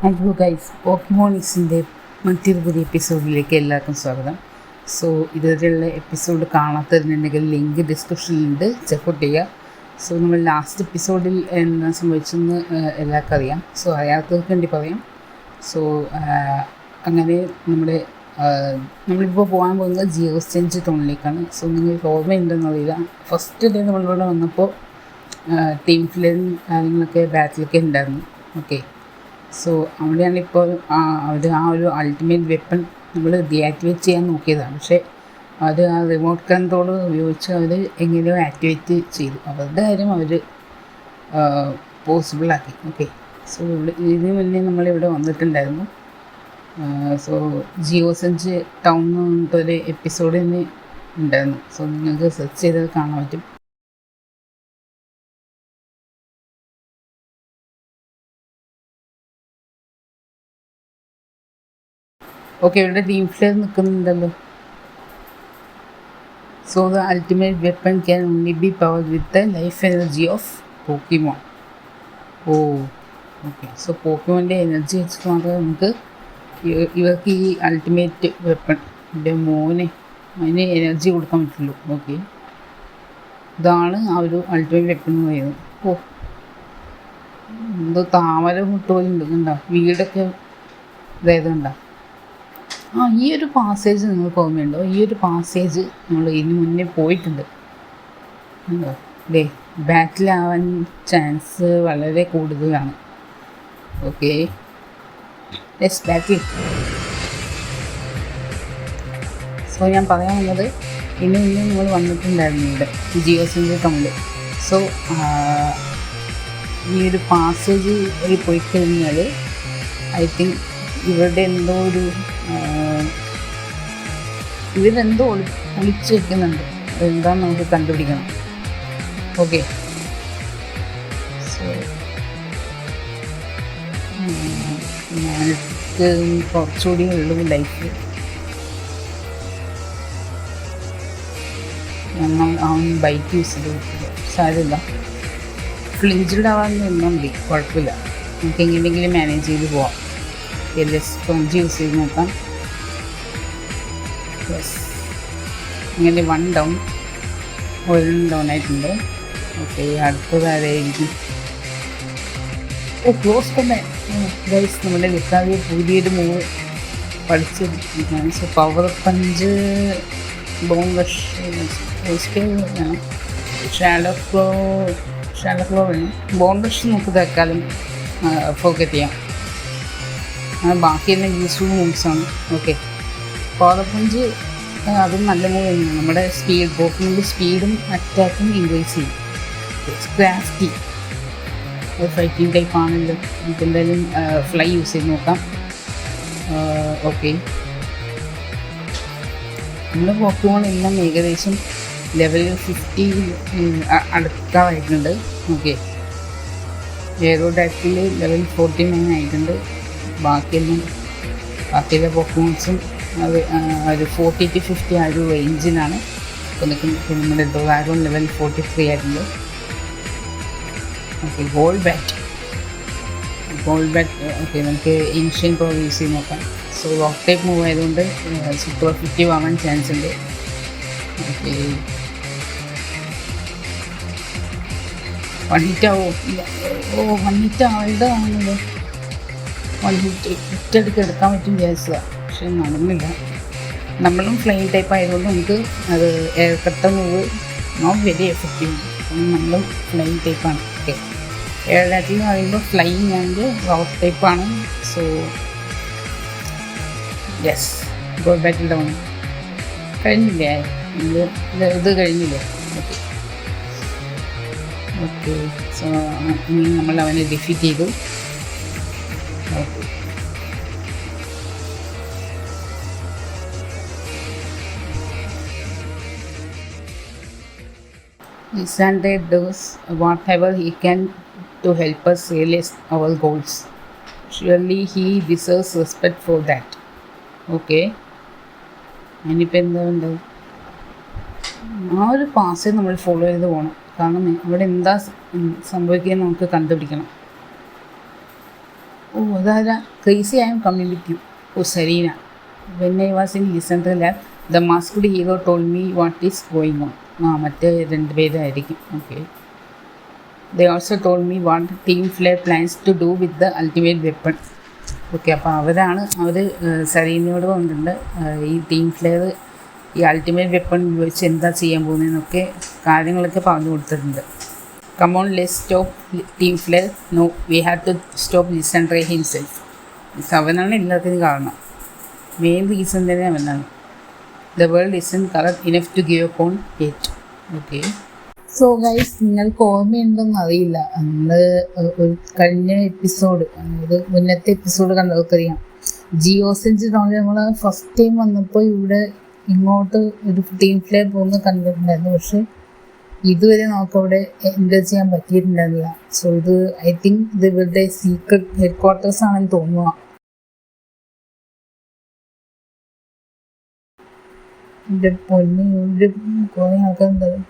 Hello guys, പോക്കിമോണിക്സിൻ്റെ മറ്റൊരു പുതിയ എപ്പിസോഡിലേക്ക് എല്ലാവർക്കും സ്വാഗതം. സോ ഇതുവരെയുള്ള എപ്പിസോഡ് കാണാത്തതിനുണ്ടെങ്കിൽ ലിങ്ക് ഡിസ്ക്രിപ്ഷനിലുണ്ട്, ചെക്കൗട്ട് ചെയ്യുക. സോ നമ്മൾ ലാസ്റ്റ് എപ്പിസോഡിൽ എന്താ സംഭവിച്ചെന്ന് എല്ലാവർക്കും അറിയാം. സോ അറിയാത്തവർക്ക് വേണ്ടി പറയാം. സോ അങ്ങനെ നമ്മളിപ്പോൾ പോകാൻ പോകുന്നത് ജിയോസ്റ്റെഞ്ച് ടൗണിലേക്കാണ്. സോ നിങ്ങൾക്ക് ഓർമ്മയുണ്ടെന്ന് അറിയില്ല, ഫസ്റ്റ് ഡേ നമ്മളിവിടെ വന്നപ്പോൾ ടീം ഫ്ലെയറും കാര്യങ്ങളൊക്കെ ബാറ്റിലൊക്കെ ഉണ്ടായിരുന്നു. ഓക്കെ, സോ അവിടെയാണ് ഇപ്പോൾ അവർ ആ ഒരു അൾട്ടിമേറ്റ് വെപ്പൺ നമ്മൾ ഡീആക്ടിവേറ്റ് ചെയ്യാൻ നോക്കിയതാണ്. പക്ഷേ അത് ആ റിമോട്ട് കൺട്രോൾ ഉപയോഗിച്ച് അവർ എങ്ങനെയോ ആക്ടിവേറ്റ് ചെയ്തു. അവരുടെ കാര്യം അവർ പോസിബിളാക്കി. ഓക്കെ, സോ ഇതിന് മുന്നേ നമ്മളിവിടെ വന്നിട്ടുണ്ടായിരുന്നു. സോ ജിയോസ്റ്റെഞ്ച് ടൗൺ എന്ന് പറഞ്ഞിട്ടൊരു എപ്പിസോഡ് തന്നെ ഉണ്ടായിരുന്നു. സോ നിങ്ങൾക്ക് സെർച്ച് ചെയ്തത് കാണാൻ പറ്റും. ഓക്കെ, ഇവിടെ ടീം ഫ്ലെയർ നിൽക്കുന്നുണ്ടല്ലോ. So the ultimate weapon can only be powered with the life energy of Pokemon. Okay, so പോക്കിമോൻ്റെ എനർജി വെച്ചിട്ട് മാത്രമേ നമുക്ക് ഇവർക്ക് ഈ അൾട്ടിമേറ്റ് വെപ്പൺ മോനെ അതിന് എനർജി കൊടുക്കാൻ പറ്റുള്ളൂ. ഓക്കെ, ഇതാണ് ആ ഒരു അൾട്ടിമേറ്റ് വെപ്പൺ എന്ന് പറയുന്നത്. എന്തോ താമര മുട്ടുപോലുണ്ട്, കണ്ടോ? വീടൊക്കെ ഇതായത് കണ്ടോ? ഈ ഒരു പാസേജ് നിങ്ങൾക്ക് ഓർമ്മയുണ്ടോ? ഈ ഒരു പാസേജ് നമ്മൾ ഇതിന് മുന്നേ പോയിട്ടുണ്ട്. ബാറ്റിലാവാൻ ചാൻസ് വളരെ കൂടുതലാണ്. Okay, let's battle. സോ ഞാൻ പറയാൻ വന്നത്, ഇന്ന് നമ്മൾ വന്നിട്ടുണ്ടായിരുന്നു ഇവിടെ ജിയോസിൻ്റെ ടൗണിൽ. സോ ഈ ഒരു പാസേജ് വഴി പോയി കഴിഞ്ഞാൽ ഐ തിങ്ക് ഇവരുടെ എന്തോ ഒരു ഇവരെന്തോ ഒളിച്ച് വയ്ക്കുന്നുണ്ട്. എന്താണെന്ന് നമുക്ക് കണ്ടുപിടിക്കണം. ഓക്കെ, സോ ഞാനിക്ക് കുറച്ചുകൂടി ഉള്ളൂ ലൈഫ്. ഞങ്ങൾ അവൻ ബൈക്ക് യൂസ് ചെയ്ത് സാരമില്ല, ഫ്ലിഞ്ചഡ് ആവാൻ നിന്നാൽ മതി, കുഴപ്പമില്ല. നമുക്ക് എങ്ങനെയെങ്കിലും മാനേജ് ചെയ്ത് പോവാം. സ്പോഞ്ച് യൂസ് ചെയ്ത് നോക്കാം. യെസ്, അങ്ങനെ 1 ഡൗൺ, 1 ഡൗൺ ആയിട്ടുണ്ട്. ഓക്കെ, അടുത്തത് ആരായിരിക്കും? ക്ലോസ് തന്നെ ഗൈസ്. നമ്മുടെ ലിക്കാവിയെ പുതിയൊരു മൂവ് പഠിച്ചിരിക്കുകയാണ്. So power punch, bone rush, വേണം. ഷാഡോ ഫ്ലോ വേണം. ബോൺ റഷ് നമുക്ക് തൽക്കാലം ഫോക്കസ് ചെയ്യാം. ബാക്കിയെല്ലാം യൂസ്ഫുൾ മൂവ്സാണ്. ഓക്കെ, പവർ പഞ്ച് അതും നല്ല മൂവ് തന്നെയാണ്. നമ്മുടെ പോക്കിൻ്റെ സ്പീഡും അറ്റാക്കും ഇൻക്രീസ് ചെയ്യും. ക്രാഫ്റ്റി ഒരു ഫൈറ്റിംഗ് ടൈപ്പ് ആണല്ലോ. നമുക്ക് എന്തായാലും ഫ്ലൈ യൂസ് ചെയ്ത് നോക്കാം. ഓക്കെ, നമ്മുടെ പോക്കിമോൺ എല്ലാം ഏകദേശം ലെവൽ 50 അടുക്കാറായിട്ടുണ്ട്. ഓക്കെ, എയറോഡാക്റ്റിൽ ലെവൽ 49 ആയിട്ടുണ്ട്. ബാക്കിയുള്ള പോക്കിമോൺസും അത് ഒരു 40 to 50 ആ ഒരു റേഞ്ചിലാണ് ഇപ്പോൾ നിൽക്കുന്നത്. നമ്മുടെ ഡ്രാഗൺ ലെവൽ 43 ആയിട്ടുണ്ട്. Okay, gold bat. ഓക്കെ, നമുക്ക് ഏൻഷ്യൻ പവർ യൂസ് ചെയ്ത് നോക്കാം. സോ റോക്ക് ടൈപ്പ് മൂവ് ആയതുകൊണ്ട് സൂപ്പർ എഫക്റ്റീവ് ആവാൻ ചാൻസ് ഉണ്ട്. ഓക്കെ, 1 ഹിറ്റ് ആവോ? 1 ഹിറ്റ് ആളുടെ ആണല്ലോ. 1 ഹിറ്റ് എടുക്കാൻ പറ്റും വിചാരിച്ചതാണ്, പക്ഷെ നടന്നില്ല. നമ്മളും ഫ്ലൈങ് ടൈപ്പ് ആയതുകൊണ്ട് നമുക്ക് അത് എയർ കട്ട മൂവ് നോട്ട് വെരി എഫക്റ്റീവ്. നമ്മളും ഫ്ലൈങ് ടൈപ്പാണ്. ഓക്കെ, എയർ ഡാറ്റിൽ എന്ന് പറയുമ്പോൾ ഫ്ലൈങ് ആണെങ്കിൽ റോക്ക് ടൈപ്പാണ്. സോ യെസ്, ഗോൾ ബാറ്റിൽ ഡൗൺ കഴിഞ്ഞില്ലേ? ഇത് കഴിഞ്ഞില്ലേ? ഓക്കെ ഓക്കെ, സോ ഇനി നമ്മൾ അവനെ ഡിഫീറ്റ് ചെയ്തു. Okay, Lysandre does whatever he can to help us realize our goals. Surely he deserves respect for that. Okay, അതിനിപ്പോൾ എന്താ വേണ്ടത്? ആ ഒരു പാസ് നമ്മൾ ഫോളോ ചെയ്ത് പോകണം. കാരണം അവിടെ എന്താ സംഭവിക്കുകയെന്ന് നമുക്ക് കണ്ടുപിടിക്കണം. ഓ അതാരാ? Crazy I'm coming with you. ഓ Serena. When I was in Lysandre lab the masked hero told me what is going on. മറ്റേ 2 പേരായിരിക്കും. Okay. They also told me what Team Flare plans to do with the ultimate weapon. Okay, അപ്പോൾ അവർ സരീനയോട് വന്നിട്ടുണ്ട് ഈ Team Flare ഈ ultimate weapon വെച്ച് എന്താ ചെയ്യാൻ പോകുന്നതെന്നൊക്കെ കാര്യങ്ങളൊക്കെ പറഞ്ഞു കൊടുത്തിട്ടുണ്ട്. Come on let's stop Team Flare. No, V have to stop Lysandre himself. അവനാണ് എല്ലാത്തിനും കാരണം. മെയിൻ റീസൺ തന്നെ അവനാണ്. The world isn't correct enough to give up on it. Okay. So guys, നിങ്ങൾക്ക് ഓർമ്മയുണ്ടോയെന്ന് അറിയില്ല, നമ്മൾ കഴിഞ്ഞ എപ്പിസോഡ്, അതായത് മുന്നത്തെ എപ്പിസോഡ് കണ്ടവർക്കറിയാം, ജിയോസെഞ്ച് ടൗണിൽ നമ്മൾ ഫസ്റ്റ് ടൈം വന്നപ്പോൾ ഇവിടെ ഇങ്ങോട്ട് ഒരു ടീം ഫ്ലെയർ പോകുന്നത് കണ്ടിട്ടുണ്ടായിരുന്നു. പക്ഷെ ഇതുവരെ നമുക്കവിടെ എൻ്റർ ചെയ്യാൻ പറ്റിയിട്ടുണ്ടായിരുന്നില്ല. സോ ഇത് ഐ തിങ്ക് ഇത് ഇവരുടെ സീക്രട്ട് ഹെഡ് ക്വാർട്ടേഴ്സ് ആണെന്ന് തോന്നുക. എൻ്റെ പൊന്നി, ഇവിടെ കുറേ ആൾക്കാരുണ്ടാവും.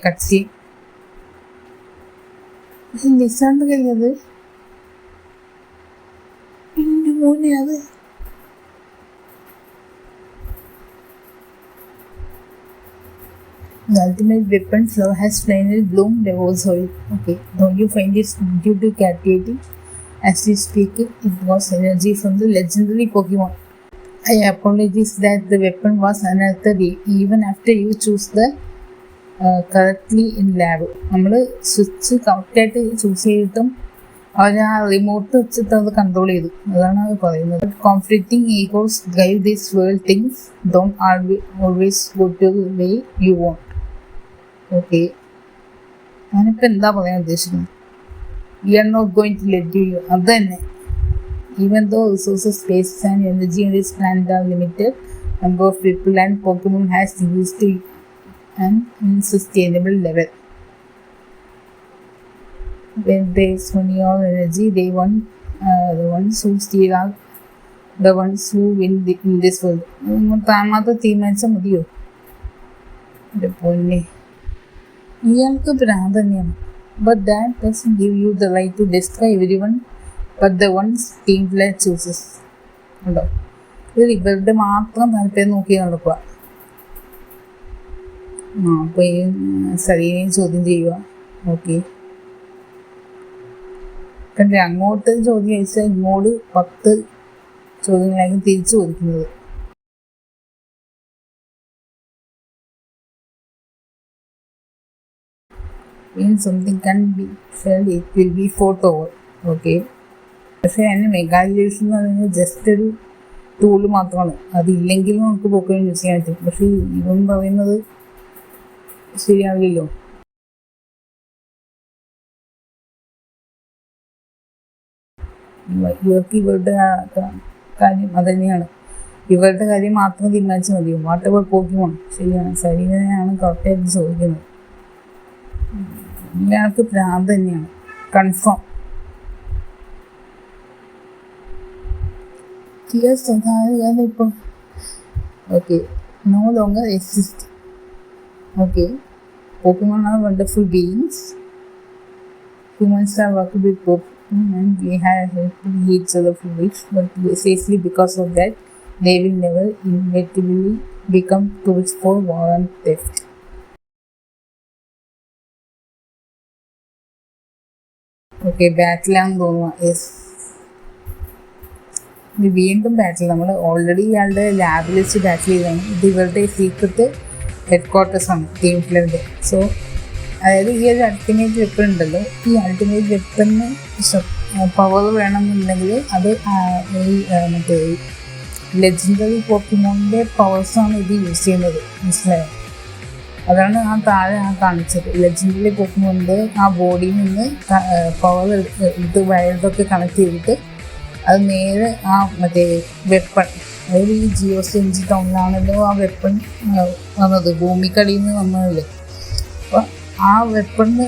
കട്സി ലിസാണ്ട് കഴിയത് എൻ്റെ മോനെ. അത് The ultimate weapon flower has finally bloomed, Devil's Oil. Okay, don't you find this due to captivity? As we speak, it was energy from the legendary Pokemon. I apologize that the weapon was unearthed even after you choose the correctly in lab. നമ്മൾ switch കറക്റ്റായിട്ട് choose ചെയ്തിട്ടും അവർ ആ remote വെച്ചിട്ട് അത് control ചെയ്തു. അതാണ് അവർ പറയുന്നത്. Conflicting egos drive these world things. Don't always go to way you want. Okay, ഞാനിപ്പോൾ എന്താ പറയാൻ ഉദ്ദേശിക്കുന്നത്? We are not going to let you. അത് തന്നെ. Even though resources, space and energy in this planet are limited, number of people and Pokemon has used an unsustainable level. When there is money or energy, they want the ones who steal are the ones who win in this world. താമത്തെ തീരുമാനിച്ചാൽ മതിയോ? എൻ്റെ പൊന്നെ, ഇയാൾക്ക് ഭ്രാന്ത് തന്നെയാണ്. But that doesn't give you the right to destroy everyone but the ones team player chooses. ഉണ്ടോ? ഇത് ഇവരുടെ മാത്രം താല്പര്യം നോക്കി നടക്കുക. അപ്പോൾ ഈ സരീനെയും ചോദ്യം ചെയ്യുക. ഓക്കെ, കണ്ടേ, അങ്ങോട്ട് ചോദ്യം ചോദിച്ചാൽ ഇങ്ങോട്ട് 10 ചോദ്യങ്ങളായിരിക്കും തിരിച്ചു ചോദിക്കുന്നത്. When something can be felt, it will be fought over. Okay, പക്ഷേ അതിന് മെഗാലിവേഷൻ എന്ന് പറയുന്നത് ജസ്റ്റ് ഒരു ടൂള് മാത്രമാണ്. അതില്ലെങ്കിലും നമുക്ക് പോക്കോയിൻ യൂസ് ചെയ്യാൻ പറ്റും. പക്ഷേ ഇവൻ പറയുന്നത് ശരിയാവില്ലല്ലോ. ഇവർക്ക് ഇവരുടെ കാര്യം അത് തന്നെയാണ്. ഇവരുടെ കാര്യം മാത്രം തീരുമാനിച്ചാൽ മതിയോ? Whatever Pokemon. ശരിയാണ്, ശരീരമാണ് കറക്റ്റായിട്ട് ചോദിക്കുന്നത്. ഇയാൾക്ക് ഭ്രാന്ത് തന്നെയാണ്, കൺഫേം. ഇപ്പം okay, no longer exist. Okay, Pokemon are wonderful beings. Humans are working with Pokemon and we have helped each other for weeks, but precisely because of that, they will never inevitably become tools for war and theft. Okay, battle ആണെന്ന് തോന്നുക. Yes, ഇത് വീണ്ടും ബാറ്റിൽ. നമ്മൾ already ഇയാളുടെ ലാബിൽ വെച്ച് ബാറ്റിൽ ചെയ്താണ്. ഇത് ഇവരുടെ സീക്രട്ട് ഹെഡ് ക്വാർട്ടേഴ്സാണ് ടീം ഫ്ലെയറിൻ്റെ. സോ അതായത് ഈ ഒരു അൾട്ടിമേറ്റ് വെപ്പൺ ഉണ്ടല്ലോ, ഈ അൾട്ടിമേറ്റ് വെപ്പണിന് പവർ വേണമെന്നുണ്ടെങ്കിൽ അത് ഈ മറ്റേ ലെജൻഡറി പോക്കിമോണിൻ്റെ പവേഴ്സാണ് ഇത് യൂസ് ചെയ്യുന്നത്. മനസ്സിലായോ? അതാണ് ആ താഴെ കാണിച്ചത്. ലെജൻഡറി പോക്കിമോണിൻ്റെ ആ ബോഡിയിൽ നിന്ന് പവർ ഇത് വയറിലൊക്കെ കണക്ട് ചെയ്തിട്ട് അത് നേരെ ആ മറ്റേ വെപ്പൺ, അതായത് ഈ ജിയോസെഞ്ച് ടൗണിലാണല്ലോ ആ വെപ്പൺ വന്നത്, ഭൂമിക്കടിയിൽ നിന്ന് വന്നതല്ലേ. അപ്പോൾ ആ വെപ്പണ്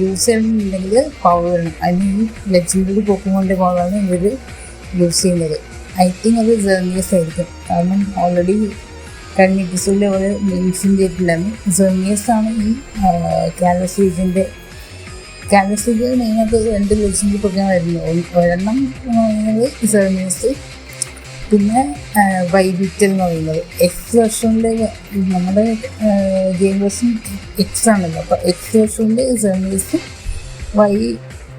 യൂസ് ചെയ്യണമെന്നുണ്ടെങ്കിൽ പവർ വേണം. അതിന് ഈ ലെജൻഡറി പോക്കിമോണിൻ്റെ പവറാണ് ഇവർ യൂസ് ചെയ്യുന്നത്. ഐ തിങ്ക് അത് ജേർണിയസ് ആയിരിക്കും. കാരണം ഓൾറെഡി കഴിഞ്ഞ എപ്പിസോഡിൽ അവർ മെൻഷൻ ചെയ്തിട്ടുണ്ടായിരുന്നു. സെർമിയസാണ് ഈ കാലസ്റ്റേജിൻ്റെ മെയിനായിട്ട് 2 ലെജൻഡറി പൊക്കാൻ വരുന്നത്. ഒരെണ്ണം എന്ന് പറയുന്നത് സെർമിയസ്, പിന്നെ വൈബിറ്റൽ എന്ന് പറയുന്നത്. എക്സ് വെർഷനിൽ നമ്മുടെ ഗെയിം വേർഷൻ എക്സ് ആണല്ലോ, അപ്പോൾ എക്സ് വെർഷനിൽ സെർമിയസ്, വൈ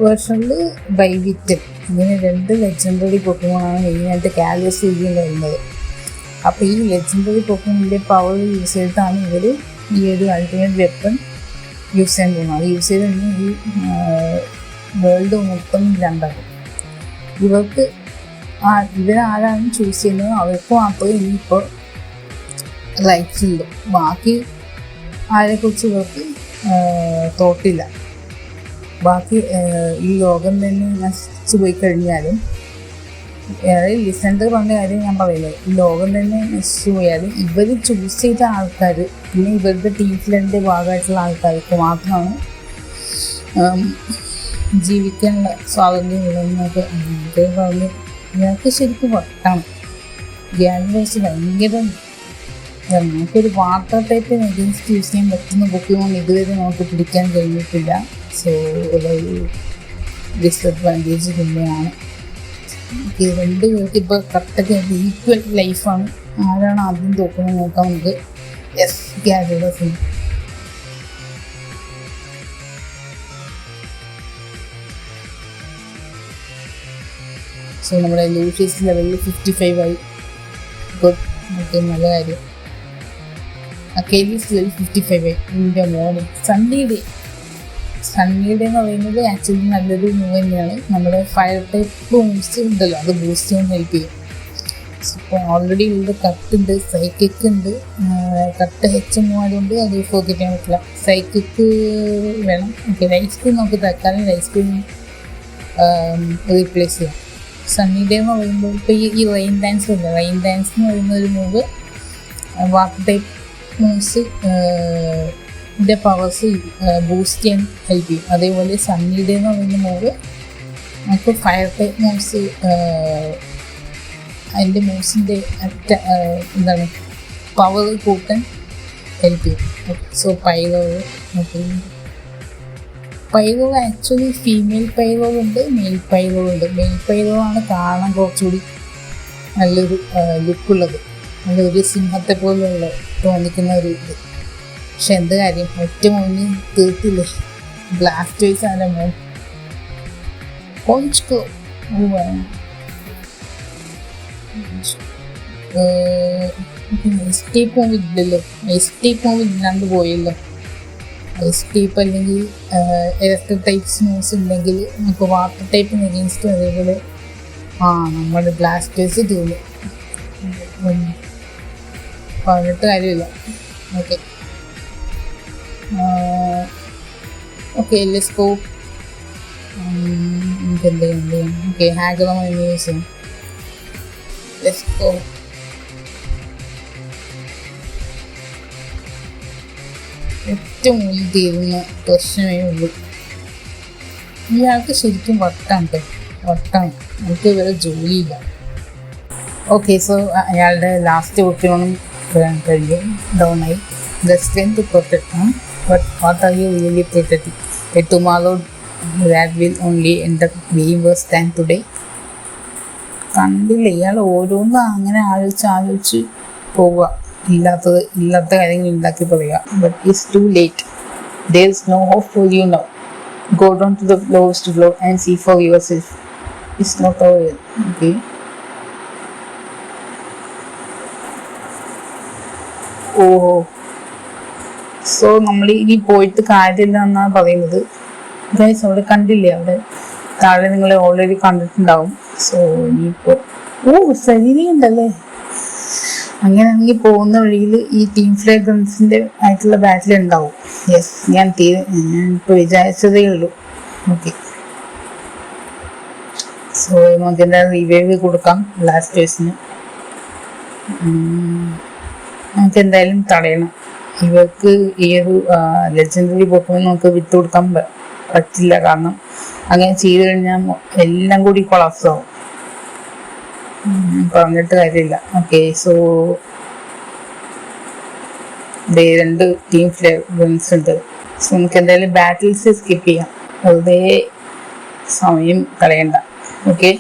വേർഷനിൽ വൈബിറ്റൽ, ഇങ്ങനെ 2 ലെജൻഡറി പൊക്കമോണാണ് മെയിനായിട്ട് കാലസ്റ്റേജിൽ വരുന്നത്. അപ്പോൾ ഈ ലെജൻഡറി പൊക്കമോണിൻ്റെ പവർ യൂസ് ചെയ്തിട്ടാണ് ഇവർ ഈ ഒരു അൾട്ടിമേറ്റ് വെപ്പൺ യൂസ് ചെയ്യാൻ പോകുന്നത്. അത് യൂസ് ചെയ്ത് തന്നെ ഈ വേൾഡ് മൊത്തം ഇല്ലാണ്ടാകും. ഇവരാരാണ് ചൂസ് ചെയ്യുന്നത് അവർക്ക് മാത്രമേ ഇനിയിപ്പോൾ റൈറ്റ്സ് ഉള്ളൂ. ബാക്കി ആരെക്കുറിച്ച് ഇവർക്ക് തോട്ടില്ല. ബാക്കി ഈ ലോകം തന്നെ നശിച്ചു പോയി കഴിഞ്ഞാലും, ലിസണർ പറഞ്ഞ കാര്യം ഞാൻ പറയുന്നത്, ഈ ലോകം തന്നെ നശിച്ചു പോയാലും ഇവർ ചൂസ് ചെയ്ത ആൾക്കാർ, പിന്നെ ഇവരുടെ ടീംസിലെ ഭാഗമായിട്ടുള്ള ആൾക്കാർക്ക് മാത്രമാണ് ജീവിക്കാനുള്ള സ്വാതന്ത്ര്യം ഉള്ളതെന്നൊക്കെ പറഞ്ഞ് ഞങ്ങൾക്ക് ശരിക്കും വട്ടാണ്. ഗ്യാലറീസ് ഭയങ്കര നമുക്കൊരു വാട്ടർ ടൈപ്പിന് അഗെയിൻസ്റ്റ് യൂസ് ചെയ്യാൻ പറ്റുന്ന പൊക്കമോൺ ഇതുവരെ നമുക്ക് പിടിക്കാൻ കഴിഞ്ഞിട്ടില്ല. സോ അതൊരു ഡിസഡ്വാൻറ്റേജ് തന്നെയാണ്. 2 പേർക്ക് ഇപ്പോൾ കറക്റ്റൊക്കെ ഈക്വൽ ലൈഫാണ്. ആരാണ് ആദ്യം തോക്കുന്നത് നോക്കാം നമുക്ക്. യെസ്, ഗ്യാലറീസ്. സോ നമ്മുടെ ലൂഷ്യസ് ലെവലിൽ 55 ആയി. ഗുഡ്, ഓക്കെ, നല്ല കാര്യം. അക്കേലീസ് ലെവൽ 55 ആയി. എൻ്റെ മോർണിംഗ് സണ്ണിയുടെ എന്ന് പറയുന്നത് ആക്ച്വലി നല്ലൊരു മൂവ് തന്നെയാണ്. നമ്മുടെ ഫയർ ടൈപ്പ് മൂവ്സ് ഉണ്ടല്ലോ, അത് ബൂസ്റ്റ് ചെയ്യാൻ ഹെൽപ്പ് ചെയ്യും. ഇപ്പോൾ ഓൾറെഡി ഉള്ള കട്ടുണ്ട്, സൈക്കിക്ക് ഉണ്ട്. കട്ട് ഹെച്ച് മൂവ് ആയതുകൊണ്ട് അത് ഫോക്കസ് ചെയ്യാൻ പറ്റില്ല. സൈക്കിക്ക് വേണം. ഓക്കെ, റൈസ് ക്രീം നമുക്ക് തൽക്കാലം റൈസ് ക്രീം റീപ്ലേസ് ചെയ്യാം. സണ്ണിയുടെ എന്ന് പറയുമ്പോൾ ഇപ്പോൾ ഈ റെയിൻ ഡാൻസ് ഉണ്ട്. റെയിൻ ഡാൻസ് എന്ന് പറയുന്ന ഒരു move water type moves powers boost ചെയ്യാൻ ഹെൽപ്പ് ചെയ്യും. അതേപോലെ സണ്ണിയുടെ എന്ന് പറയുന്ന മൂവ് നമുക്ക് ഫയർ ടൈപ്പ് മൂവ്സ്, അതിൻ്റെ മൂവ്സിൻ്റെ എന്താണ് പവർ കൂട്ടാൻ ഹെൽപ്പ് ചെയ്യും. So pyro actually female pyro ഉണ്ട്, മെയിൽ പൈറോ ഉണ്ട്. മെയിൽ പൈറോ ആണ് കാണാൻ കുറച്ചുകൂടി നല്ലൊരു ലുക്കുള്ളത്, നല്ലൊരു സിംഹത്തെ പോലെയുള്ള തോന്നിക്കുന്ന ഒരു ഇത്. പക്ഷെ എന്ത് കാര്യം, ഒറ്റ മോന് തീർത്തില്ലേ. ബ്ലാസ്റ്റേഴ്സ് ആണ് മോൻ. എസ്കേപ്പ് മൂവ് ഇല്ലല്ലോ, എസ്കേപ്പ് മൂവ് ഇല്ലാണ്ട് പോയല്ലോ. എസ്കേപ്പ് അല്ലെങ്കിൽ ഇലക്ട്രിക് ടൈപ്സ് മൂവ്സ് ഉണ്ടെങ്കിൽ നമുക്ക് വാട്ടർ ടൈപ്പിന് അഗെയിൻസ്റ്റ് അതേപോലെ നമ്മുടെ ബ്ലാസ്റ്റേഴ്സ് തീർന്നു. പറഞ്ഞിട്ട് കാര്യമില്ല. Okay, let's go. നമുക്ക് എന്ത് ചെയ്യാം? ഓക്കെ, ഹാഗറോ യൂസ് ചെയ്യാം. Let's go. ഏറ്റവും മുന്നിൽ തീരുന്ന പ്രശ്നമേ ഉള്ളൂ. ഇയാൾക്ക് ശരിക്കും വട്ടാണ്. നമുക്ക് വേറെ ജോലിയില്ല. ഓക്കെ, സോ അയാളുടെ ലാസ്റ്റ് പൊക്കിയോണം കഴിയും, ഡൗൺ ആയി. The strength to protect, but what are you really protecting? A tomorrow that will only end up being worse than today. കണ്ടില്ല, ഇയാൾ ഓരോന്നും അങ്ങനെ ആലോചിച്ച് പോവുക, ഇല്ലാത്ത കാര്യങ്ങൾ ഉണ്ടാക്കി പറയുക. But it's too late. There's no hope for you now. Go down to the lowest floor and see for yourself. It's not over. Okay. ഓഹോ, സോ നമ്മൾ ഇനി പോയിട്ട് കാര്യമില്ല എന്നാണ് പറയുന്നത്. ഗൈസ്, അവിടെ കണ്ടില്ലേ, അവിടെ താഴെ നിങ്ങൾ ഓൾറെഡി കണ്ടിട്ടുണ്ടാവും. സോ ഇനിയിപ്പോൾ ശരീരമുണ്ടല്ലേ. അങ്ങനെയാണെങ്കിൽ പോകുന്ന വഴിയിൽ ഈ ടീം ഫ്രാഗ്രൻസിൻ്റെ ആയിട്ടുള്ള ബാറ്റിൽ ഉണ്ടാവും. യെസ്, ഞാനിപ്പോൾ വിചാരിച്ചതേ ഉള്ളൂ. ഓക്കെ, സോ നമുക്ക് എന്താ റിവൈവ് കൊടുക്കാം ബ്ലാസ്റ്റേഴ്സിന്. നമുക്ക് എന്തായാലും തടയണം. ഇവർക്ക് ഈ ഒരു ലെജൻഡറി പൊക്കമോൺ നമുക്ക് വിട്ടു കൊടുക്കാൻ പറ്റില്ല. കാരണം അങ്ങനെ ചെയ്തു കഴിഞ്ഞാൽ എല്ലാം കൂടി കൊളാപ്സ് ആവും. പറഞ്ഞിട്ട് കാര്യമില്ല. ഓക്കെ, സോ രണ്ട് ടീം ഫ്ലേവൻസ് ഉണ്ട്. സോ നമുക്ക് എന്തായാലും ബാറ്റിൽസ് സ്കിപ്പ് ചെയ്യാം, വെറുതെ സമയം കളയണ്ട. ഓക്കെ,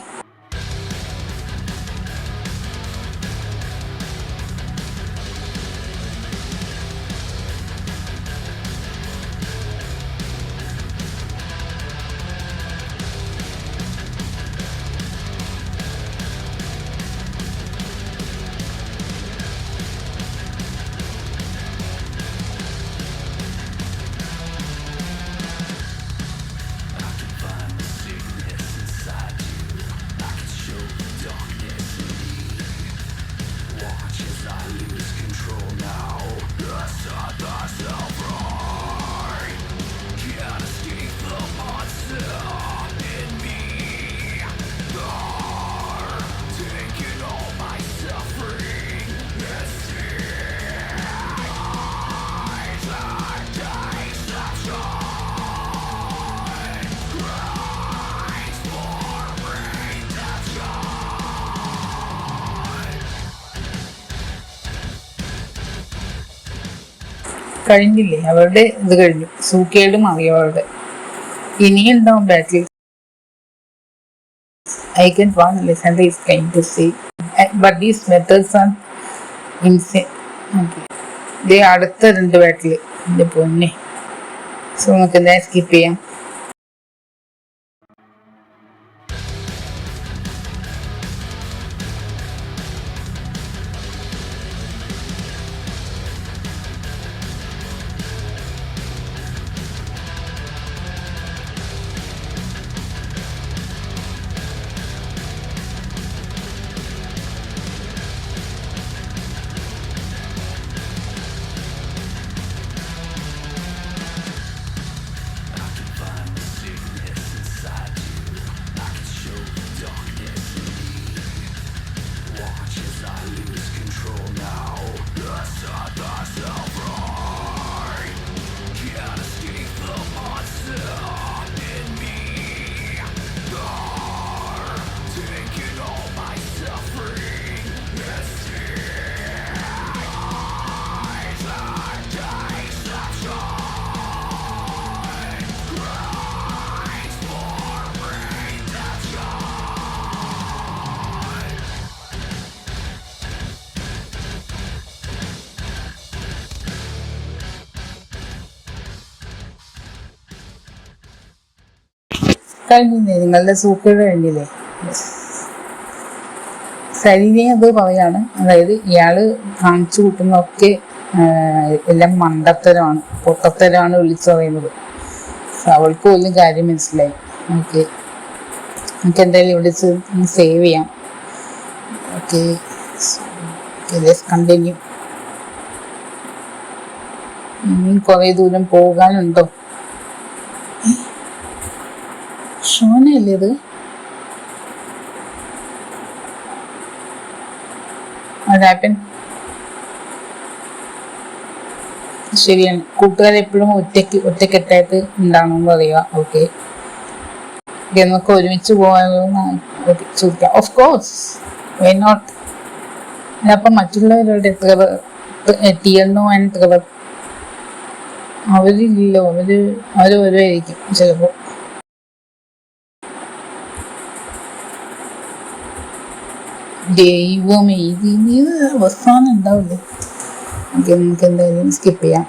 കഴിഞ്ഞില്ലേ അവരുടെ ഇത് കഴിഞ്ഞു. സൂക്കേട് മാറി അവരുടെ. ഇനിയുണ്ടാവും ബാറ്റിൽ. I can one Alexander is trying to say, but these methods are insane. Okay. ഇത് അടുത്ത 2 ബാറ്റിൽ എൻ്റെ പൊന്നെ. സോ നമുക്ക് എന്തായാലും സ്കിപ്പ് ചെയ്യാം. കഴിഞ്ഞില്ലേ നിങ്ങളുടെ സൂക്കേട് കഴിഞ്ഞില്ലേ? സരിനെ അത് പറയാണ്, അതായത് ഇയാള് കാണിച്ചു കൂട്ടുന്നതൊക്കെ എല്ലാം മണ്ടത്തരമാണ്, പൊട്ടത്തരമാണ് വിളിച്ചു പറയുന്നത്. അവൾക്ക് പോലും കാര്യം മനസ്സിലായി. ഓക്കെ, നമുക്ക് എന്തായാലും ഇവിടെ സേവ് ചെയ്യാം. Okay, continue. ഇനിയും കുറേ ദൂരം പോകാനുണ്ടോ? ഷോനല്ലേ ഇത്? ശരിയാണ്, കൂട്ടുകാരെപ്പോഴും ഒറ്റക്കെട്ടായിട്ട് ഉണ്ടാവണമെന്ന് പറയുക. ഓക്കെ, നമുക്ക് ഒരുമിച്ച് പോകാമെന്ന് ചോദിക്കാം. Of course, why not? അപ്പം മറ്റുള്ളവരുടെ ടിയർണോ ആൻഡ് ട്രെവർ അവരില്ലല്ലോ, അവര് വരുമായിരിക്കും ചിലപ്പോൾ. ദൈവമേ, ഇത് അവസാനം ഉണ്ടാവില്ലേ? ഓക്കെ, നമുക്ക് എന്തായാലും സ്കിപ്പ് ചെയ്യാം.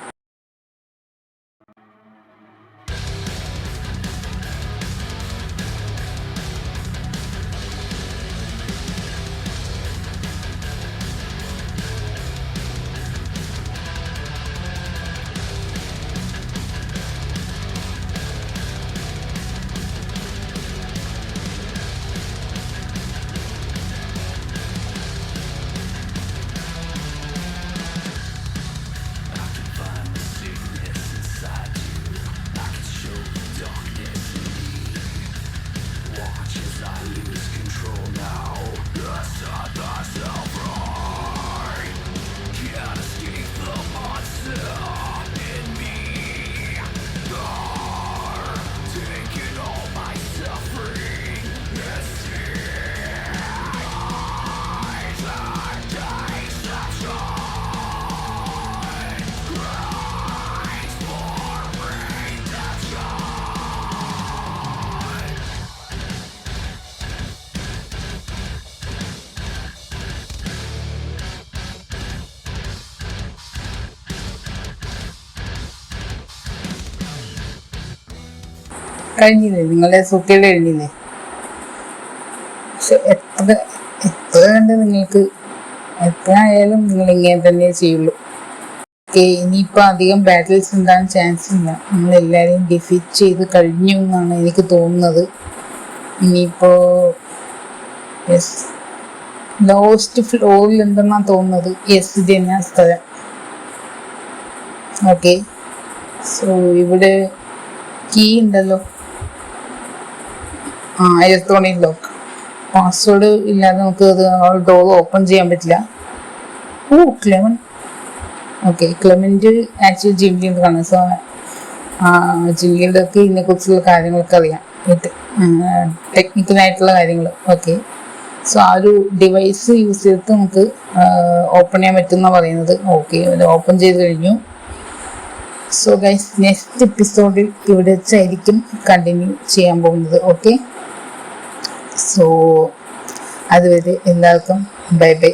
കഴിഞ്ഞില്ലേ, നിങ്ങളുടെ സുഖം കഴിഞ്ഞില്ലേ. പക്ഷെ എത്ര കണ്ട് നിങ്ങൾക്ക് എത്ര ആയാലും നിങ്ങൾ ഇങ്ങനെ തന്നെ ചെയ്യുള്ളൂ. ഓക്കെ, ഇനിയിപ്പോൾ അധികം ബാറ്റിൽസ് ഉണ്ടാകാൻ ചാൻസ് ഇല്ല. നമ്മളെല്ലാവരെയും ഡിഫീറ്റ് ചെയ്ത് കഴിഞ്ഞു എന്നാണ് എനിക്ക് തോന്നുന്നത്. ഇനിയിപ്പോൾ യെസ്, ലോസ്റ്റ് ഫ്ലോറിൽ ഉണ്ടെന്നാണ് തോന്നുന്നത്. യെസ്, ഇത് തന്നെ സ്ഥലം. ഓക്കെ, സോ ഇവിടെ കീ ഉണ്ടല്ലോ. Electronic lock. പാസ്വേഡ് ഇല്ലാതെ നമുക്ക് അത് ഡോർ ഓപ്പൺ ചെയ്യാൻ പറ്റില്ല. Clemont. Okay, Clemont actually gym ലീഡറാണ്. സോ ജിം ലീഡർക്ക് ഇതിനെക്കുറിച്ചുള്ള കാര്യങ്ങളൊക്കെ അറിയാം, ടെക്നിക്കലായിട്ടുള്ള കാര്യങ്ങൾ. ഓക്കെ, സോ ആ ഒരു ഡിവൈസ് യൂസ് ചെയ്തിട്ട് നമുക്ക് ഓപ്പൺ ചെയ്യാൻ പറ്റുമെന്നാണ് പറയുന്നത്. ഓക്കെ, അത് ഓപ്പൺ ചെയ്ത് കഴിഞ്ഞു. സോ ഗൈസ്, നെക്സ്റ്റ് എപ്പിസോഡിൽ ഇവിടെ വെച്ചായിരിക്കും കണ്ടിന്യൂ ചെയ്യാൻ പോകുന്നത്. ഓക്കെ, സോ അതുവരെ എല്ലാവർക്കും ബൈ ബൈ.